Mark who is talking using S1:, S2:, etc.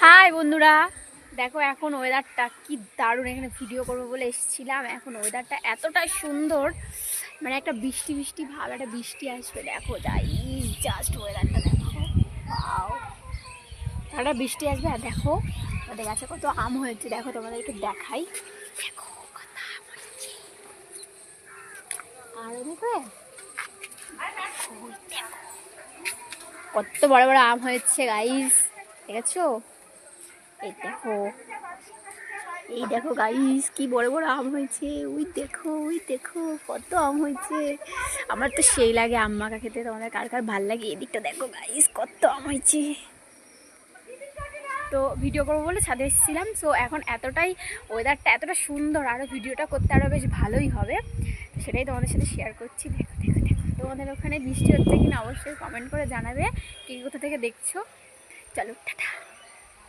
S1: High বন্ধুরা, দেখো এখন ওয়েদারটা কি দারুণ। এখানে ভিডিও করবো বলে এসেছিলাম। এখন ওয়েদারটা এতটা সুন্দর, মানে একটা বৃষ্টি বৃষ্টি ভাব, একটা বৃষ্টি আসবে। দেখো যাই জাস্ট ওয়েদারটা দেখো, একটা বৃষ্টি আসবে। আর দেখো আমাদের গাছে কত আম হয়েছে, দেখো তোমাদেরকে দেখাই। দেখো কত আম হয়েছে। আর দেখো কত বড় বড় আম হয়েছে গাইস, দেখেছো? এই দেখো, এই দেখো গাইস কি বড় বড় আম হয়েছে। ওই দেখো কত আম হয়েছে। আমার তো সেই লাগে আম মাখা খেতে। তোমাদের কার কার ভাল লাগে? এদিকটা দেখো গাইস কত আম হয়েছে। তো ভিডিও করবো বলে ছাদে এসেছিলাম। সো এখন এতটাই ওয়েদারটা এতটা সুন্দর, আরও ভিডিওটা করতে আরও বেশ ভালোই হবে। সেটাই তোমাদের সাথে শেয়ার করছি। দেখো দেখো দেখো, তোমাদের ওখানে বৃষ্টি হচ্ছে কিনা অবশ্যই কমেন্ট করে জানাবে। কে কোথা থেকে দেখছো। চলো টাটা।